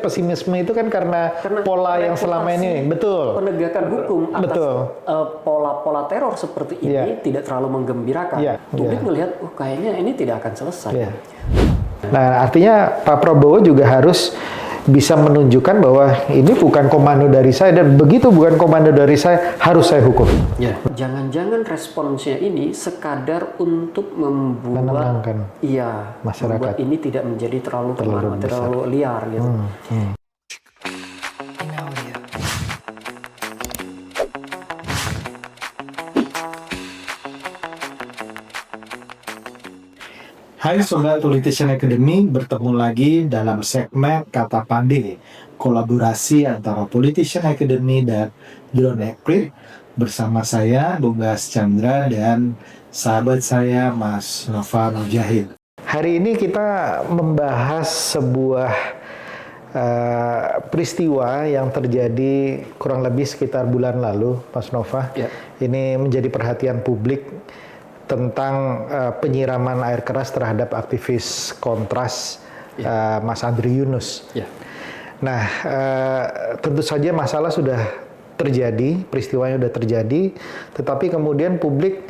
pesimisme itu kan karena pola yang selama ini, betul. Penegakan hukum atas Betul. pola-pola teror seperti ini tidak terlalu menggembirakan. Publik melihat, kayaknya ini tidak akan selesai. Nah, artinya Pak Prabowo juga harus bisa menunjukkan bahwa ini bukan komando dari saya, dan begitu bukan komando dari saya, harus saya hukum. Jangan-jangan responsnya ini sekadar untuk membuat masyarakat membuat ini tidak menjadi terlalu liar gitu. Hai Sobat Politician Academy, bertemu lagi dalam segmen Kata Pande, kolaborasi antara Politician Academy dan Drone Emprit bersama saya, Bogas Chandra, dan sahabat saya, Mas Nova Mujahid. Hari ini kita membahas sebuah peristiwa yang terjadi kurang lebih sekitar bulan lalu, Mas Nova. Ini menjadi perhatian publik tentang penyiraman air keras terhadap aktivis Kontras, Mas Andri Yunus. Nah, tentu saja masalah sudah terjadi, peristiwanya sudah terjadi, tetapi kemudian publik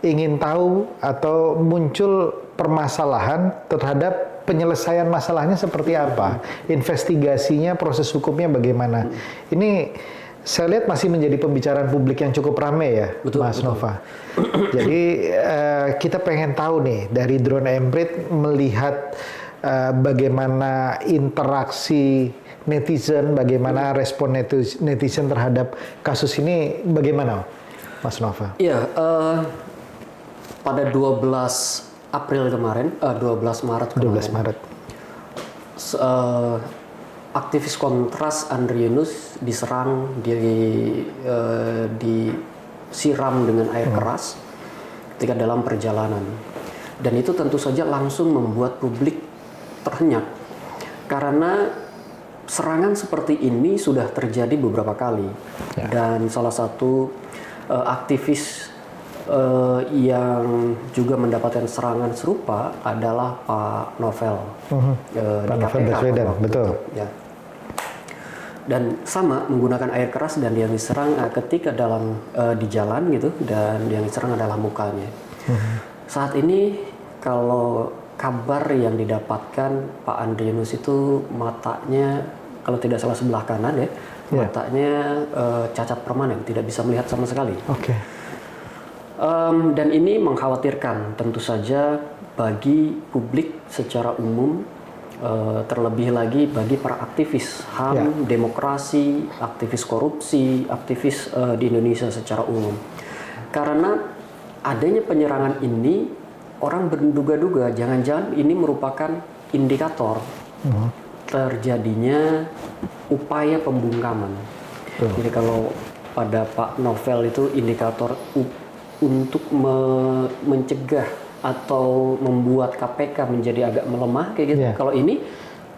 ingin tahu atau muncul permasalahan terhadap penyelesaian masalahnya seperti apa, investigasinya, proses hukumnya bagaimana. Ini saya lihat masih menjadi pembicaraan publik yang cukup ramai ya, Mas Nova. Jadi kita pengen tahu nih dari Drone Emprit melihat bagaimana interaksi netizen, bagaimana respon netizen terhadap kasus ini, bagaimana, Mas Nova? Iya, pada 12 April kemarin, 12 Maret kemarin. 12 Maret. Aktivis Kontras Andri Yunus diserang, disiram dengan air keras ketika dalam perjalanan, dan itu tentu saja langsung membuat publik terhenyak karena serangan seperti ini sudah terjadi beberapa kali, dan salah satu aktivis yang juga mendapatkan serangan serupa adalah Pak Novel, Pak Novel Baswedan, betul. Dan sama menggunakan air keras, dan yang diserang ketika di jalan gitu, dan yang diserang adalah mukanya. Saat ini kalau kabar yang didapatkan, Pak Andri Yunus itu matanya, kalau tidak salah sebelah kanan matanya cacat permanen, tidak bisa melihat sama sekali. Dan ini mengkhawatirkan tentu saja bagi publik secara umum, terlebih lagi bagi para aktivis HAM, demokrasi, aktivis korupsi, aktivis di Indonesia secara umum. Karena adanya penyerangan ini, orang berduga-duga jangan-jangan ini merupakan indikator terjadinya upaya pembungkaman. Jadi kalau pada Pak Novel itu indikator untuk mencegah atau membuat KPK menjadi agak melemah kayak gitu. Kalau ini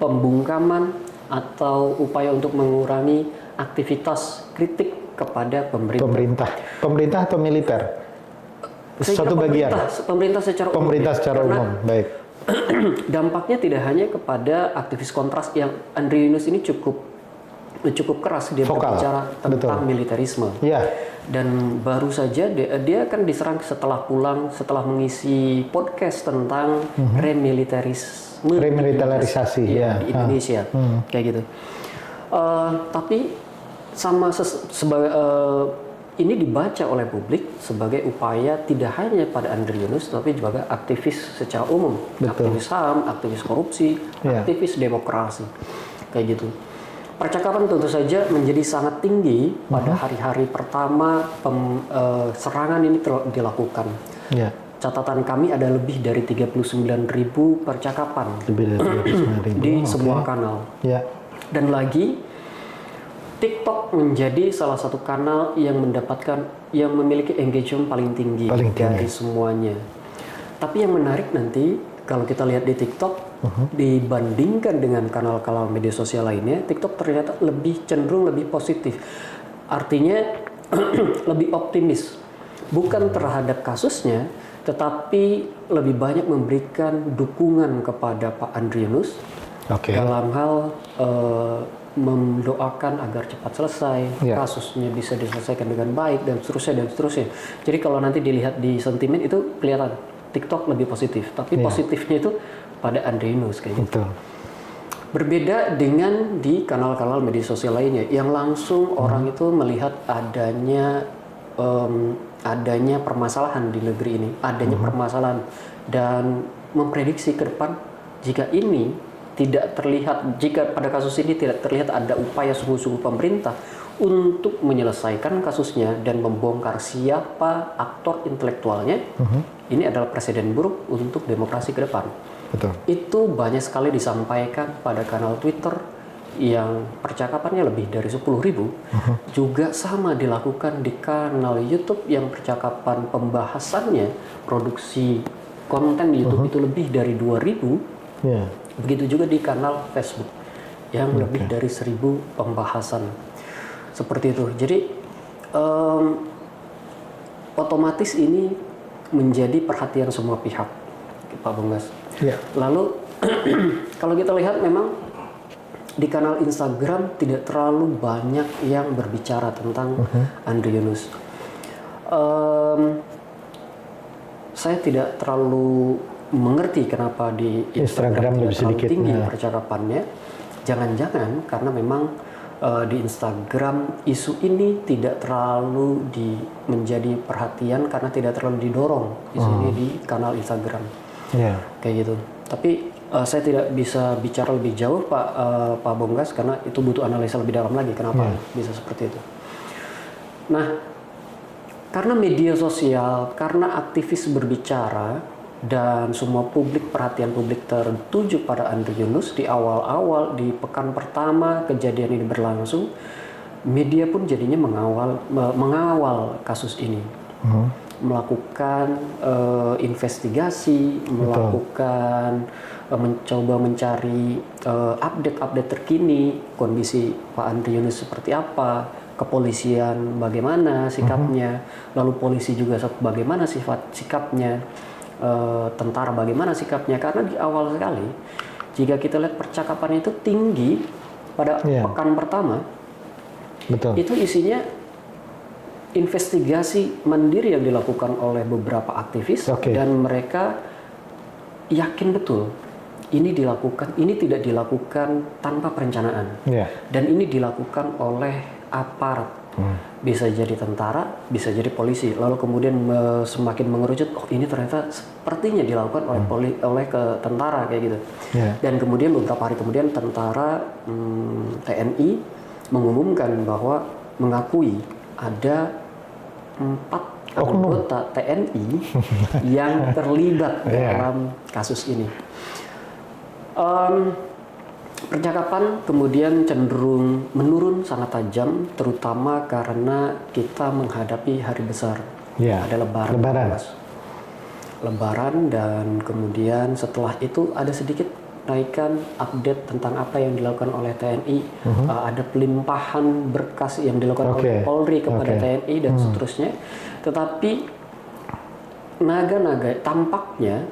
pembungkaman atau upaya untuk mengurangi aktivitas kritik kepada pemerintah. Pemerintah atau militer? Suatu bagian. Pemerintah secara umum. Baik. Dampaknya tidak hanya kepada aktivis Kontras yang Andri Yunus ini cukup keras dia berbicara tentang militerisme. Dan baru saja dia akan diserang setelah mengisi podcast tentang remilitarisasi di Indonesia, kayak gitu. Tapi ini dibaca oleh publik sebagai upaya tidak hanya pada Andri Yunus, tapi juga aktivis secara umum, aktivis HAM, aktivis korupsi, aktivis demokrasi, kayak gitu. Percakapan tentu saja menjadi sangat tinggi pada hari-hari pertama serangan ini dilakukan. Catatan kami ada lebih dari 39.000 percakapan di semua kanal. Dan lagi, TikTok menjadi salah satu kanal yang memiliki engagement paling tinggi dari semuanya. Tapi yang menarik nanti, kalau kita lihat di TikTok, dibandingkan dengan kanal-kanal media sosial lainnya, TikTok ternyata cenderung lebih positif. Artinya lebih optimis. Bukan terhadap kasusnya, tetapi lebih banyak memberikan dukungan kepada Pak Andri Yunus dalam hal mendoakan agar cepat selesai, kasusnya bisa diselesaikan dengan baik dan seterusnya. Jadi kalau nanti dilihat di sentimen itu kelihatan TikTok lebih positif, tapi positifnya itu pada Andre Yunus kayak gitu. Berbeda dengan di kanal-kanal media sosial lainnya yang langsung orang itu melihat adanya permasalahan di negeri ini, adanya permasalahan dan memprediksi ke depan jika ini tidak terlihat, jika pada kasus ini tidak terlihat ada upaya sungguh-sungguh pemerintah untuk menyelesaikan kasusnya dan membongkar siapa aktor intelektualnya, ini adalah presiden buruk untuk demokrasi ke depan. Betul. Itu banyak sekali disampaikan pada kanal Twitter yang percakapannya lebih dari 10.000, juga sama dilakukan di kanal YouTube yang percakapan pembahasannya, produksi konten di YouTube itu lebih dari 2.000. Begitu juga di kanal Facebook yang lebih dari 1.000 pembahasan seperti itu. Jadi otomatis ini menjadi perhatian semua pihak, Pak Bonggas. Lalu kalau kita lihat memang di kanal Instagram tidak terlalu banyak yang berbicara tentang Andre Yunus. Saya tidak terlalu mengerti kenapa di Instagram lebih sedikit tinggi percakapannya. Jangan-jangan karena memang di Instagram isu ini tidak terlalu menjadi perhatian karena tidak terlalu didorong isu ini di kanal Instagram. Kayak gitu. Tapi saya tidak bisa bicara lebih jauh Pak Bonggas karena itu butuh analisa lebih dalam lagi kenapa bisa seperti itu. Nah, karena media sosial, karena aktivis berbicara dan semua perhatian publik tertuju pada Andre Yunus di awal-awal, di pekan pertama kejadian ini berlangsung, media pun jadinya mengawal kasus ini. Melakukan investigasi, mencoba mencari update terkini kondisi Pak Andre Yunus seperti apa, kepolisian bagaimana sikapnya, lalu polisi juga bagaimana sikapnya, tentara bagaimana sikapnya, karena di awal sekali jika kita lihat percakapan itu tinggi pada pekan pertama, itu isinya investigasi mandiri yang dilakukan oleh beberapa aktivis dan mereka yakin betul ini tidak dilakukan tanpa perencanaan dan ini dilakukan oleh aparat, bisa jadi tentara, bisa jadi polisi, lalu kemudian semakin mengerucut, ini ternyata sepertinya dilakukan oleh tentara kayak gitu. Dan kemudian beberapa hari kemudian tentara TNI mengumumkan bahwa mengakui ada 4 anggota TNI yang terlibat dalam kasus ini. Percakapan kemudian cenderung menurun sangat tajam, terutama karena kita menghadapi hari besar. Ada Lebaran dan kemudian setelah itu ada sedikit naikkan update tentang apa yang dilakukan oleh TNI, ada pelimpahan berkas yang dilakukan oleh Polri kepada TNI dan seterusnya. Tetapi tampaknya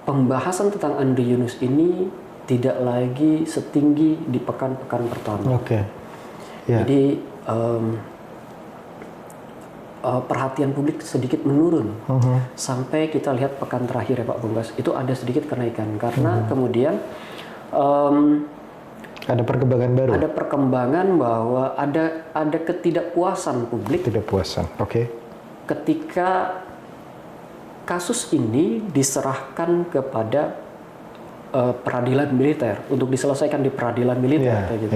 pembahasan tentang Andre Yunus ini tidak lagi setinggi di pekan-pekan pertama. Jadi perhatian publik sedikit menurun sampai kita lihat pekan terakhir ya Pak Bonggas, itu ada sedikit kenaikan karena kemudian ada perkembangan baru. Ada perkembangan bahwa ada ketidakpuasan publik. Ketika kasus ini diserahkan kepada peradilan militer untuk diselesaikan di peradilan militer kayak gitu.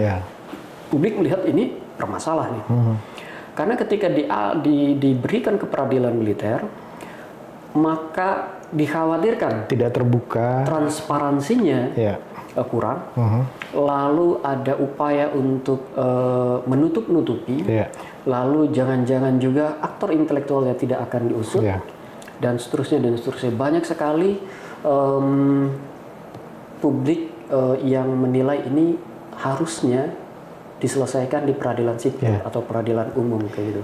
Publik melihat ini bermasalah nih. Karena ketika diberikan ke peradilan militer, maka dikhawatirkan tidak terbuka, transparansinya kurang, lalu ada upaya untuk menutup-nutupi, lalu jangan-jangan juga aktor intelektualnya tidak akan diusut, dan seterusnya. Banyak sekali publik yang menilai ini harusnya diselesaikan di peradilan sipil atau peradilan umum kayak gitu.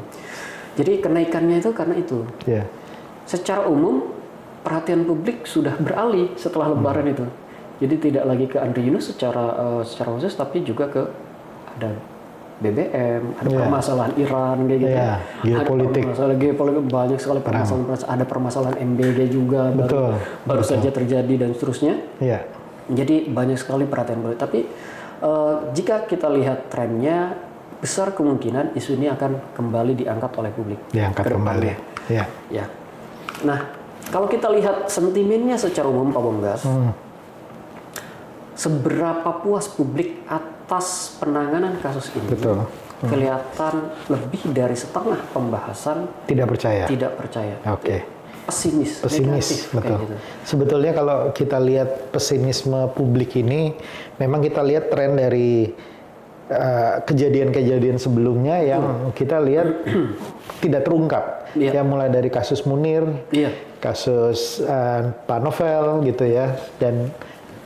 Jadi kenaikannya itu karena itu. Secara umum perhatian publik sudah beralih setelah Lebaran itu. Jadi tidak lagi ke Andri Yunus secara khusus, tapi juga ke ada BBM, ada permasalahan Iran kayak gitu. Geopolitik. Ada permasalahan geopolitik, banyak sekali permasalahan. Ada permasalahan MBG juga baru saja terjadi dan seterusnya. Iya. Jadi banyak sekali perhatian politik. Tapi jika kita lihat trennya, besar kemungkinan isu ini akan kembali diangkat oleh publik. Diangkat kembali. Iya. Ya. Nah, kalau kita lihat sentimennya secara umum, Pak Bonggas, seberapa puas publik atas penanganan kasus ini? Betul. Kelihatan lebih dari setengah pembahasan tidak percaya. Oke. Pesimis, negatif, betul. Gitu. Sebetulnya kalau kita lihat pesimisme publik ini, memang kita lihat tren dari kejadian-kejadian sebelumnya yang kita lihat tidak terungkap. Ya mulai dari kasus Munir, kasus Pak Novel gitu ya, dan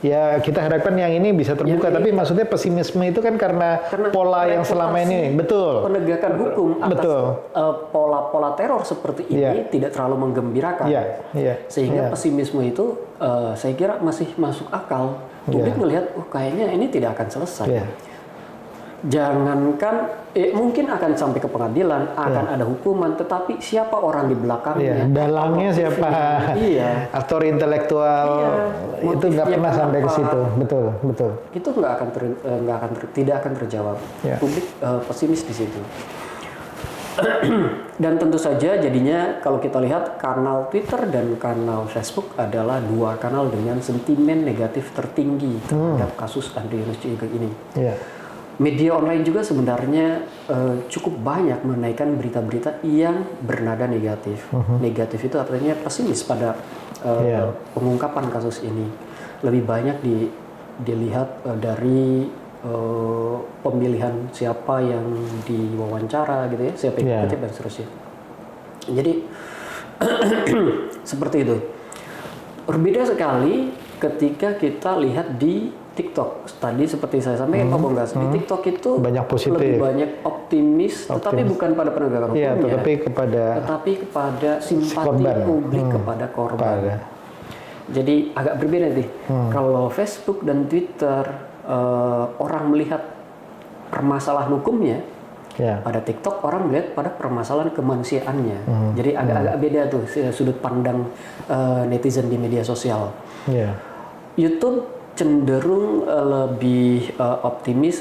ya kita harapkan yang ini bisa terbuka. Tapi maksudnya pesimisme itu kan karena pola yang selama ini, betul. Penegakan hukum atas pola-pola teror seperti ini tidak terlalu menggembirakan. Sehingga pesimisme itu saya kira masih masuk akal. Publik melihat, kayaknya ini tidak akan selesai. Jangankan mungkin akan sampai ke pengadilan, akan ada hukuman, tetapi siapa orang di belakangnya? Dalangnya siapa? Aktor intelektual itu nggak pernah sampai ke situ, betul. Itu tidak akan terjawab. Publik pesimis di situ. Dan tentu saja jadinya kalau kita lihat kanal Twitter dan kanal Facebook adalah dua kanal dengan sentimen negatif tertinggi terhadap kasus Andri Yunus ini. Media online juga sebenarnya cukup banyak menaikkan berita-berita yang bernada negatif. Negatif itu artinya pesimis pada pengungkapan kasus ini. Lebih banyak dilihat dari pemilihan siapa yang diwawancara gitu ya, siapa yang dikutip dan seterusnya. Jadi seperti itu. Berbeda sekali ketika kita lihat di TikTok. Tadi seperti saya sampaikan Pak Bonggas, di TikTok itu banyak positif, lebih banyak optimis, tetapi bukan pada penegakan hukumnya, tetapi kepada simpati publik kepada korban. Jadi agak berbeda nih. Kalau Facebook dan Twitter orang melihat permasalahan hukumnya, pada TikTok orang melihat pada permasalahan kemanusiaannya. Jadi agak-agak beda tuh sudut pandang netizen di media sosial. YouTube cenderung lebih optimis,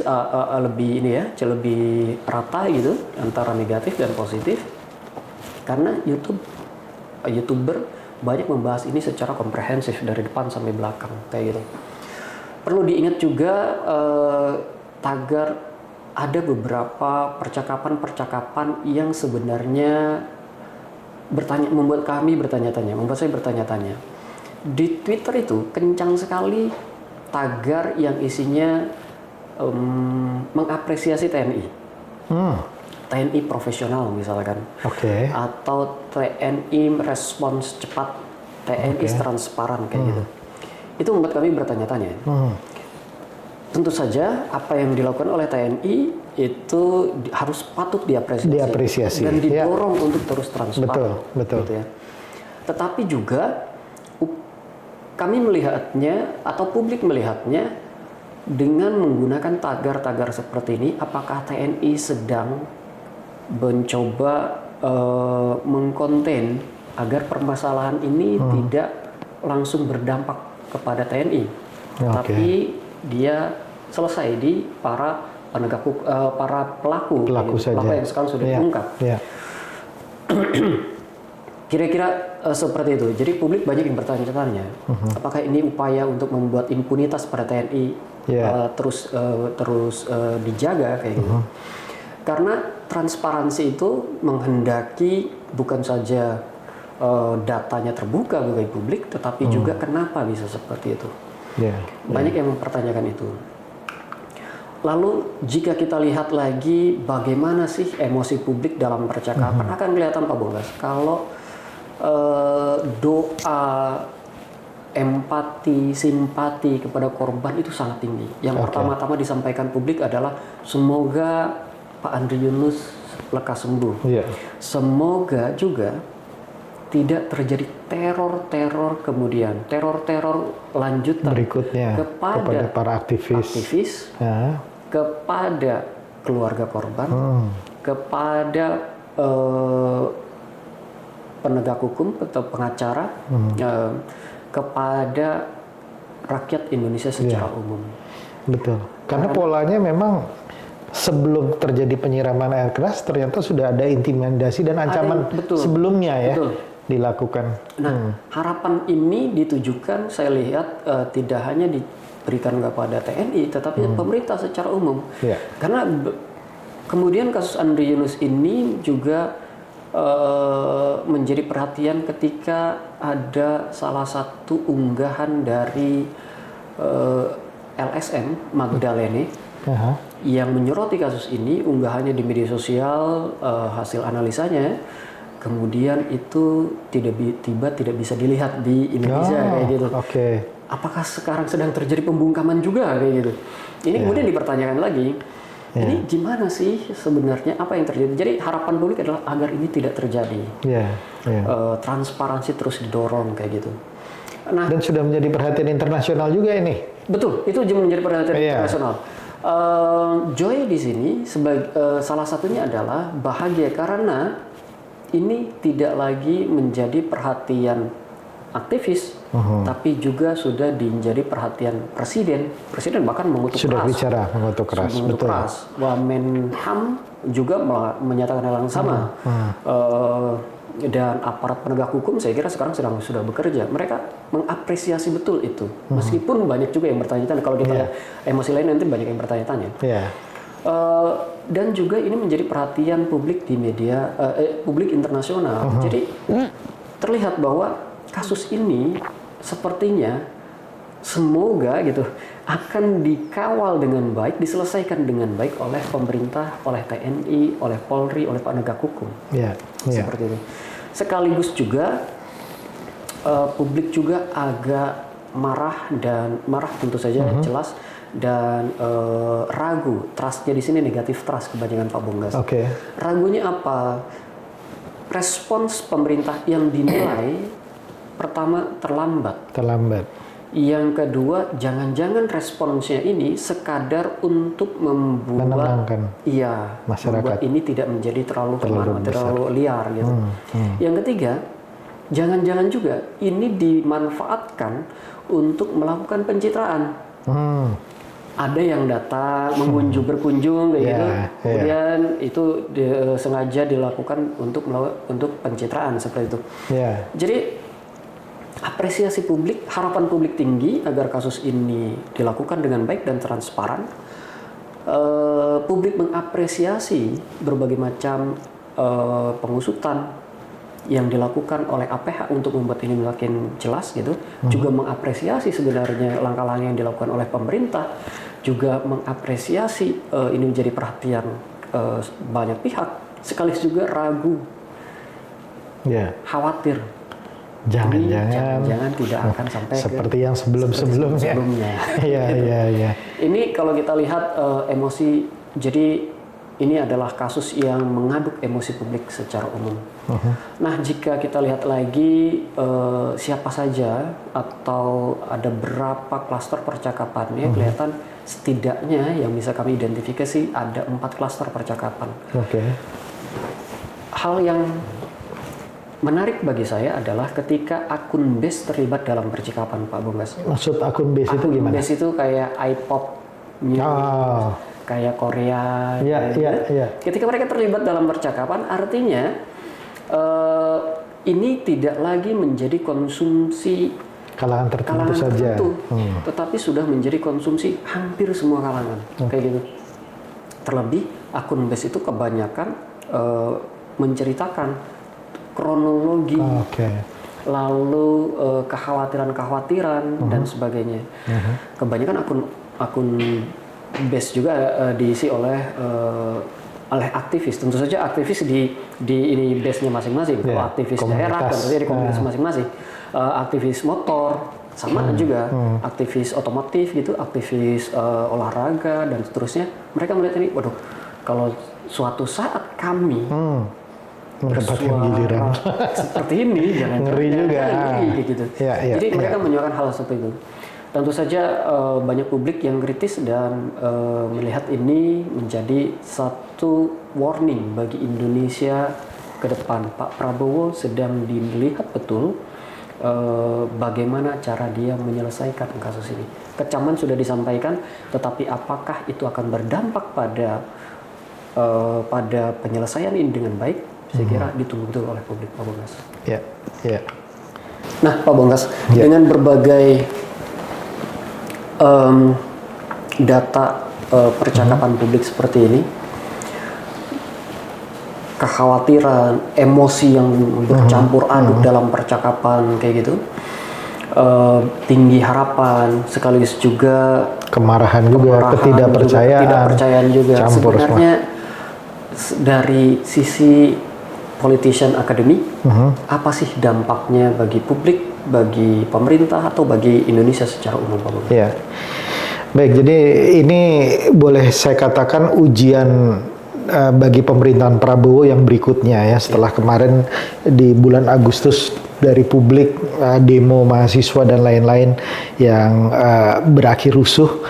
lebih lebih rata gitu antara negatif dan positif, karena YouTuber banyak membahas ini secara komprehensif dari depan sampai belakang kayak gitu. Perlu diingat juga tagar ada beberapa percakapan yang sebenarnya membuat saya bertanya-tanya. Di Twitter itu kencang sekali tagar yang isinya mengapresiasi TNI. TNI profesional misalkan. Atau TNI respons cepat, TNI transparan kayak gitu. Itu membuat kami bertanya-tanya. Tentu saja apa yang dilakukan oleh TNI itu harus patut diapresiasi. Dan didorong untuk terus transparan. Betul. Gitu ya. Tetapi juga kami melihatnya atau publik melihatnya dengan menggunakan tagar-tagar seperti ini, apakah TNI sedang mencoba mengkonten agar permasalahan ini tidak langsung berdampak kepada TNI, tapi dia selesai di para penegak para pelaku yang sekarang sudah diungkap. Kira-kira seperti itu. Jadi publik banyak yang bertanya-tanya, apakah ini upaya untuk membuat impunitas pada TNI terus dijaga kayak gitu. Karena transparansi itu menghendaki bukan saja datanya terbuka bagi publik, tetapi juga kenapa bisa seperti itu. Banyak yang mempertanyakan itu. Lalu jika kita lihat lagi bagaimana sih emosi publik dalam percakapan, akan kelihatan Pak Bonggas kalau doa empati, simpati kepada korban itu sangat tinggi. Yang pertama-tama disampaikan publik adalah semoga Pak Andri Yunus lekas sembuh. Semoga juga tidak terjadi teror-teror kemudian, teror-teror lanjutan berikutnya kepada para aktivis, kepada keluarga korban, kepada penegak hukum atau pengacara, kepada rakyat Indonesia secara umum. Betul. Karena polanya memang sebelum terjadi penyiraman air keras ternyata sudah ada intimidasi dan ancaman sebelumnya ya dilakukan. Nah, harapan ini ditujukan saya lihat tidak hanya diberikan kepada TNI tetapi pemerintah secara umum. Karena kemudian kasus Andri Yunus ini juga menjadi perhatian ketika ada salah satu unggahan dari LSM Magdalene yang menyoroti kasus ini, unggahannya di media sosial, hasil analisanya kemudian itu tidak bisa dilihat di Indonesia kayak gitu. Apakah sekarang sedang terjadi pembungkaman juga kayak gitu? Ini kemudian dipertanyakan lagi. Ini gimana sih sebenarnya apa yang terjadi? Jadi harapan publik adalah agar ini tidak terjadi. Transparansi terus didorong kayak gitu. Nah, dan sudah menjadi perhatian internasional juga ini. Betul, itu juga menjadi perhatian internasional. Joy di sini salah satunya adalah bahagia karena ini tidak lagi menjadi perhatian aktivis, tapi juga sudah menjadi perhatian presiden. Presiden bahkan mengutuk sudah keras. Bicara mengutuk keras. Betul. Wamenham juga menyatakan hal yang sama. Dan aparat penegak hukum saya kira sekarang sudah bekerja. Mereka mengapresiasi betul itu. Meskipun banyak juga yang bertanya-tanya. Kalau kita emosi lain nanti banyak yang bertanya-tanya. Dan juga ini menjadi perhatian publik di media, publik internasional. Jadi terlihat bahwa kasus ini sepertinya semoga gitu akan dikawal dengan baik, diselesaikan dengan baik oleh pemerintah, oleh TNI, oleh Polri, oleh penegak hukum. Seperti itu. Sekaligus juga publik juga agak marah tentu saja jelas dan ragu. Trustnya di sini negatif trust kebanyakan Pak Bonggas. Ragunya apa? Respons pemerintah yang dinilai pertama terlambat. Yang kedua, jangan-jangan responsnya ini sekadar untuk membuat masyarakat membuat ini tidak menjadi terlalu liar gitu. Yang ketiga, jangan-jangan juga ini dimanfaatkan untuk melakukan pencitraan. Ada yang datang berkunjung kayak gitu, kemudian itu sengaja dilakukan untuk pencitraan seperti itu. Jadi apresiasi publik, harapan publik tinggi agar kasus ini dilakukan dengan baik dan transparan. Publik mengapresiasi berbagai macam pengusutan yang dilakukan oleh APH untuk membuat ini makin jelas gitu. Juga mengapresiasi sebenarnya langkah-langkah yang dilakukan oleh pemerintah. Juga mengapresiasi ini menjadi perhatian banyak pihak. Sekaligus juga ragu, khawatir. Jangan-jangan tidak akan sampai seperti yang sebelumnya. Ini kalau kita lihat emosi, jadi ini adalah kasus yang mengaduk emosi publik secara umum. Nah, jika kita lihat lagi siapa saja atau ada berapa klaster percakapannya, kelihatan setidaknya yang bisa kami identifikasi ada 4 klaster percakapan. Hal yang menarik bagi saya adalah ketika akun base terlibat dalam percakapan, Pak Bonggas. Maksud akun base itu gimana? Base itu kayak iPop, kayak Korea. Ketika mereka terlibat dalam percakapan, artinya ini tidak lagi menjadi konsumsi kalangan tertentu saja, tetapi sudah menjadi konsumsi hampir semua kalangan, kayak gitu. Terlebih akun base itu kebanyakan menceritakan kronologi, lalu kekhawatiran-kekhawatiran dan sebagainya. Kebanyakan akun base juga diisi oleh aktivis. Tentu saja aktivis di ini base-nya masing-masing. Kalau aktivis daerah, tentunya di komunitas masing-masing. Aktivis motor sama juga, aktivis otomotif gitu, aktivis olahraga dan seterusnya. Mereka melihat ini, waduh, kalau suatu saat kami mendapatkan giliran seperti ini, jangan ngeri juga. Ngeri, gitu. Jadi mereka menyuarakan hal seperti itu. Tentu saja banyak publik yang kritis dan melihat ini menjadi satu warning bagi Indonesia ke depan. Pak Prabowo sedang dilihat betul bagaimana cara dia menyelesaikan kasus ini. Kecaman sudah disampaikan, tetapi apakah itu akan berdampak pada penyelesaian ini dengan baik? Saya kira ditunggu betul oleh publik, Pak Bongkas. Nah, Pak Bongkas, dengan berbagai data percakapan publik seperti ini, kekhawatiran, emosi yang bercampur aduk dalam percakapan kayak gitu, tinggi harapan, sekaligus juga kemarahan juga, ketidakpercayaan juga. Sebenarnya dari sisi politician academy, apa sih dampaknya bagi publik, bagi pemerintah, atau bagi Indonesia secara umum, Pak Bongkas? Ya, baik. Jadi ini boleh saya katakan ujian bagi pemerintahan Prabowo yang berikutnya ya, setelah kemarin di bulan Agustus dari publik demo mahasiswa dan lain-lain yang berakhir rusuh.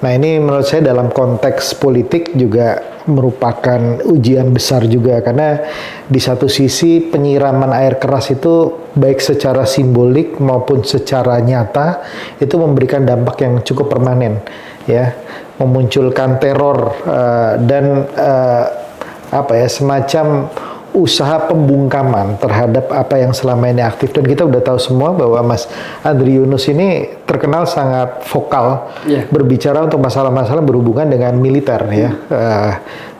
Nah, ini menurut saya dalam konteks politik juga merupakan ujian besar juga, karena di satu sisi penyiraman air keras itu baik secara simbolik maupun secara nyata itu memberikan dampak yang cukup permanen ya, memunculkan teror dan semacam usaha pembungkaman terhadap apa yang selama ini aktif. Dan kita udah tahu semua bahwa Mas Andri Yunus ini terkenal sangat vokal berbicara untuk masalah-masalah berhubungan dengan militer ya.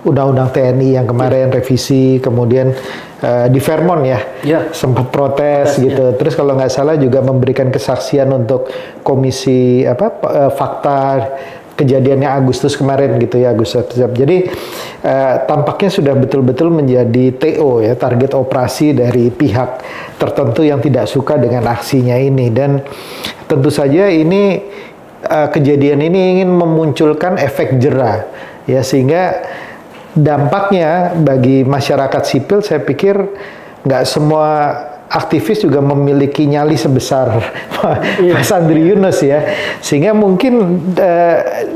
Undang-undang TNI yang kemarin revisi, kemudian di Vermont sempat protes gitu. Terus kalau nggak salah juga memberikan kesaksian untuk komisi fakta kejadiannya Agustus kemarin gitu ya, Agustus. Jadi tampaknya sudah betul-betul menjadi TO ya, target operasi dari pihak tertentu yang tidak suka dengan aksinya ini. Dan tentu saja ini kejadian ini ingin memunculkan efek jera ya, sehingga dampaknya bagi masyarakat sipil saya pikir nggak semua aktivis juga memiliki nyali sebesar Mas Andri Yunus ya, sehingga mungkin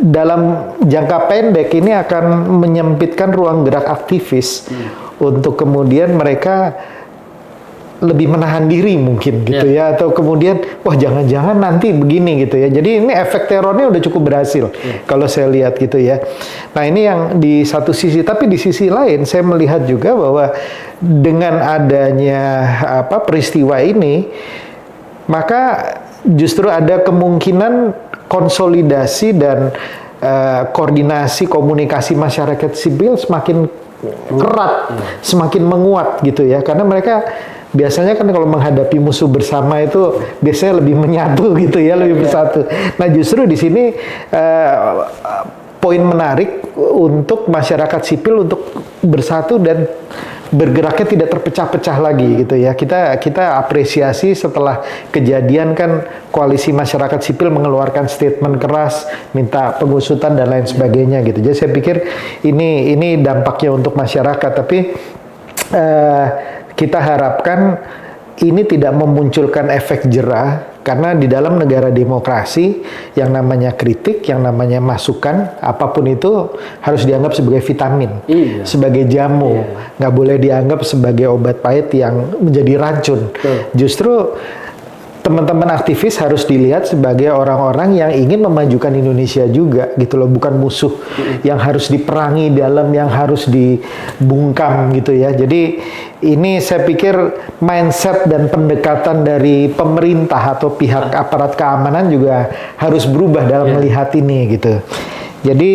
dalam jangka pendek ini akan menyempitkan ruang gerak aktivis untuk kemudian mereka lebih menahan diri mungkin gitu ya, atau kemudian wah jangan-jangan nanti begini gitu ya. Jadi ini efek terornya udah cukup berhasil kalau saya lihat gitu ya. Nah, ini yang di satu sisi, tapi di sisi lain saya melihat juga bahwa dengan adanya peristiwa ini, maka justru ada kemungkinan konsolidasi dan koordinasi komunikasi masyarakat sipil semakin erat, semakin menguat gitu ya, karena mereka biasanya kan kalau menghadapi musuh bersama itu biasanya lebih menyatu gitu ya, lebih bersatu. Nah, justru di sini poin menarik untuk masyarakat sipil untuk bersatu dan bergeraknya tidak terpecah-pecah lagi gitu ya. Kita apresiasi setelah kejadian kan koalisi masyarakat sipil mengeluarkan statement keras, minta pengusutan dan lain sebagainya gitu. Jadi saya pikir ini dampaknya untuk masyarakat, tapi kita harapkan ini tidak memunculkan efek jera, karena di dalam negara demokrasi yang namanya kritik, yang namanya masukan, apapun itu harus dianggap sebagai vitamin, sebagai jamu, nggak boleh dianggap sebagai obat pahit yang menjadi racun. Justru teman-teman aktivis harus dilihat sebagai orang-orang yang ingin memajukan Indonesia juga gitu loh, bukan musuh yang harus diperangi dalam, yang harus dibungkam gitu ya. Jadi ini saya pikir mindset dan pendekatan dari pemerintah atau pihak aparat keamanan juga harus berubah dalam melihat ini gitu. Jadi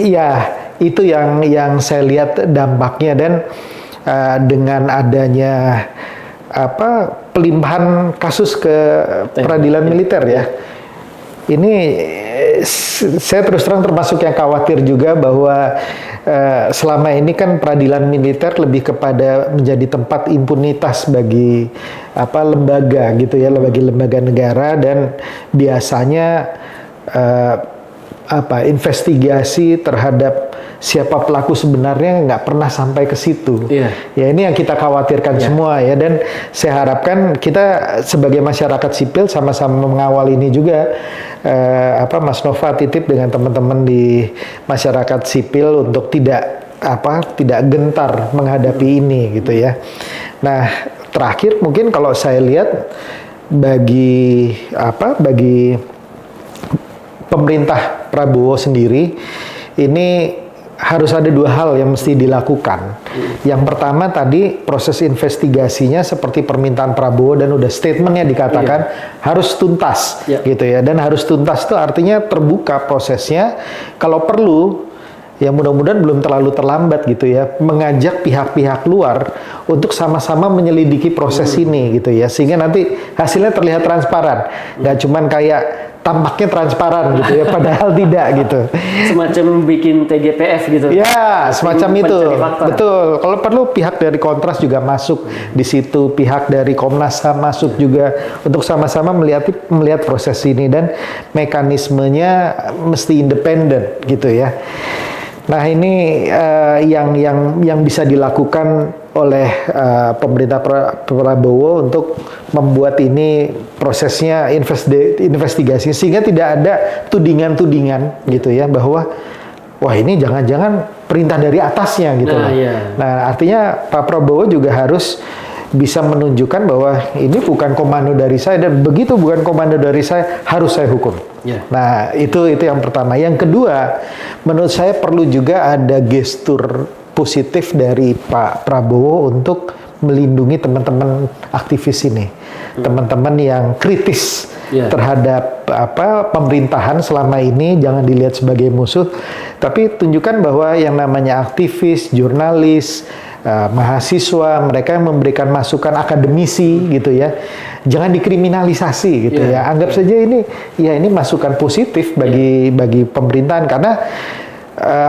ya itu yang saya lihat dampaknya. Dan dengan adanya pelimpahan kasus ke peradilan militer ya, ini saya terus terang termasuk yang khawatir juga bahwa selama ini kan peradilan militer lebih kepada menjadi tempat impunitas bagi lembaga gitu ya, bagi lembaga negara, dan biasanya investigasi terhadap siapa pelaku sebenarnya nggak pernah sampai ke situ. Iya. Ya ini yang kita khawatirkan semua ya, dan saya harapkan kita sebagai masyarakat sipil sama-sama mengawal ini juga. Mas Nova titip dengan teman-teman di masyarakat sipil untuk tidak gentar menghadapi ini gitu ya. Nah, terakhir mungkin kalau saya lihat bagi pemerintah Prabowo sendiri ini harus ada dua hal yang mesti dilakukan. Yang pertama tadi proses investigasinya seperti permintaan Prabowo dan udah statementnya dikatakan harus tuntas gitu ya, dan harus tuntas itu artinya terbuka prosesnya. Kalau perlu ya mudah-mudahan belum terlalu terlambat gitu ya, mengajak pihak-pihak luar untuk sama-sama menyelidiki proses ini gitu ya, sehingga nanti hasilnya terlihat transparan, nggak cuman kayak tampaknya transparan gitu ya, padahal tidak gitu. Semacam bikin TGPF gitu. Ya, semacam itu. Betul. Kalau perlu pihak dari Kontras juga masuk di situ, pihak dari Komnas HAM masuk juga untuk sama-sama melihat proses ini, dan mekanismenya mesti independen gitu ya. Nah, ini yang bisa dilakukan oleh pemerintah Prabowo untuk membuat ini prosesnya investigasi, sehingga tidak ada tudingan-tudingan gitu ya, bahwa wah ini jangan-jangan perintah dari atasnya gitu. Nah, artinya Pak Prabowo juga harus bisa menunjukkan bahwa ini bukan komando dari saya, dan begitu bukan komando dari saya harus saya hukum. Nah, itu yang pertama. Yang kedua, menurut saya perlu juga ada gestur positif dari Pak Prabowo untuk melindungi teman-teman aktivis ini, teman-teman yang kritis terhadap pemerintahan selama ini. Jangan dilihat sebagai musuh, tapi tunjukkan bahwa yang namanya aktivis, jurnalis, mahasiswa, mereka yang memberikan masukan, akademisi gitu ya, jangan dikriminalisasi gitu ya. Anggap saja ini masukan positif bagi pemerintahan, karena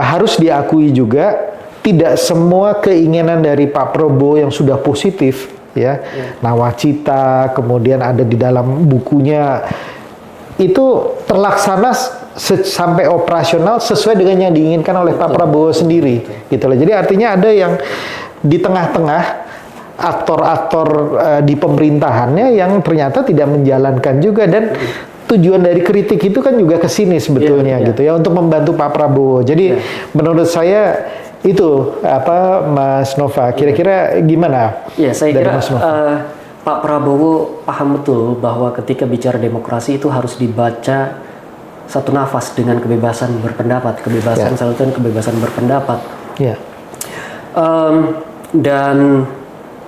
harus diakui juga tidak semua keinginan dari Pak Prabowo yang sudah positif ya, nawacita, kemudian ada di dalam bukunya, itu terlaksana sampai operasional sesuai dengan yang diinginkan oleh Pak Prabowo sendiri gitu loh. Jadi artinya ada yang di tengah-tengah aktor-aktor di pemerintahannya yang ternyata tidak menjalankan juga, dan tujuan dari kritik itu kan juga ke sini sebetulnya gitu ya, untuk membantu Pak Prabowo. Jadi menurut saya itu Mas Nova, kira-kira gimana? Ya, saya kira Pak Prabowo paham betul bahwa ketika bicara demokrasi itu harus dibaca satu nafas dengan kebebasan berpendapat, kebebasan dan kebebasan berpendapat. Dan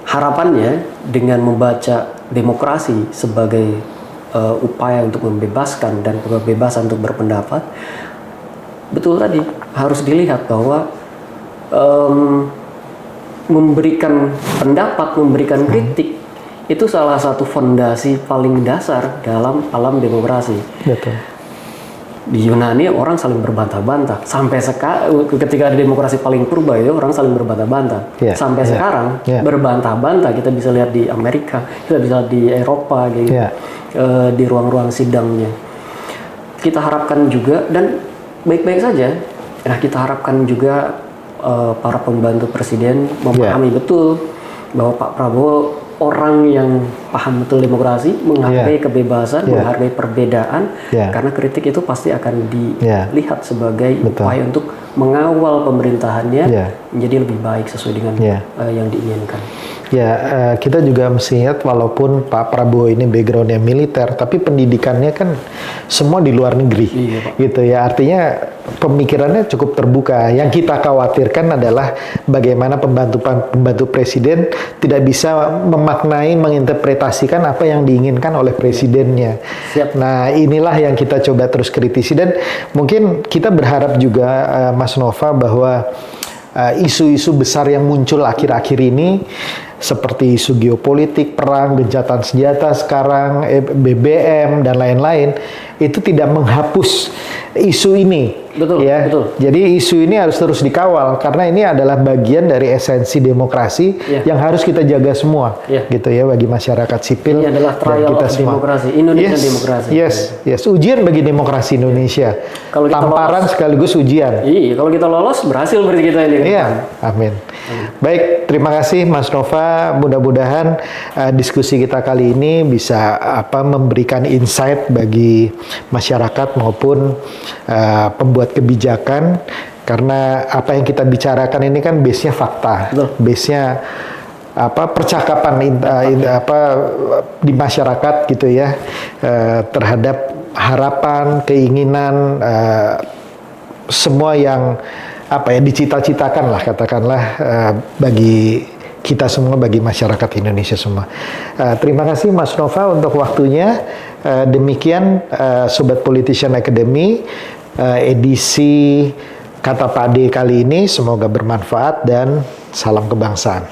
harapannya dengan membaca demokrasi sebagai upaya untuk membebaskan dan kebebasan untuk berpendapat, betul tadi harus dilihat bahwa memberikan pendapat, memberikan kritik itu salah satu fondasi paling dasar dalam alam demokrasi. Betul. Di Yunani orang saling berbantah-bantah, sampai ketika ada demokrasi paling purba itu orang saling berbantah-bantah. Sampai sekarang berbantah-bantah kita bisa lihat di Amerika, kita bisa lihat di Eropa gitu, di ruang-ruang sidangnya. Kita harapkan juga, dan baik-baik saja. Nah, kita harapkan juga para pembantu presiden memahami betul bahwa Pak Prabowo orang yang paham betul demokrasi, menghargai kebebasan, menghargai perbedaan, karena kritik itu pasti akan dilihat sebagai upaya untuk mengawal pemerintahannya menjadi lebih baik sesuai dengan yang diinginkan. Kita juga mesti ingat walaupun Pak Prabowo ini backgroundnya militer, tapi pendidikannya kan semua di luar negeri, gitu ya. Artinya pemikirannya cukup terbuka. Yang kita khawatirkan adalah bagaimana pembantu presiden tidak bisa memaknai, menginterpretasikan apa yang diinginkan oleh presidennya. Nah, inilah yang kita coba terus kritisi, dan mungkin kita berharap juga Mas Nova bahwa isu-isu besar yang muncul akhir-akhir ini seperti isu geopolitik, perang, gencatan senjata sekarang, BBM dan lain-lain, itu tidak menghapus isu ini. Betul, ya. betul. Jadi isu ini harus terus dikawal karena ini adalah bagian dari esensi demokrasi yang harus kita jaga semua, gitu ya, bagi masyarakat sipil. Ini adalah trial of demokrasi, Indonesian demokrasi. Yes, ujian bagi demokrasi Indonesia. Kalau kita tamparan lolos, sekaligus ujian. Iya, kalau kita lolos berhasil berarti kita ini. Iya, amin. Baik, terima kasih Mas Nova. Mudah-mudahan diskusi kita kali ini bisa memberikan insight bagi masyarakat maupun pembuat kebijakan, karena apa yang kita bicarakan ini kan base-nya fakta, base-nya percakapan di masyarakat gitu ya, terhadap harapan, keinginan, semua yang dicita-citakan lah, katakanlah, bagi kita semua, bagi masyarakat Indonesia semua. Terima kasih Mas Nova untuk waktunya. Demikian Sobat Politician Academy edisi Kata Pade kali ini, semoga bermanfaat dan salam kebangsaan.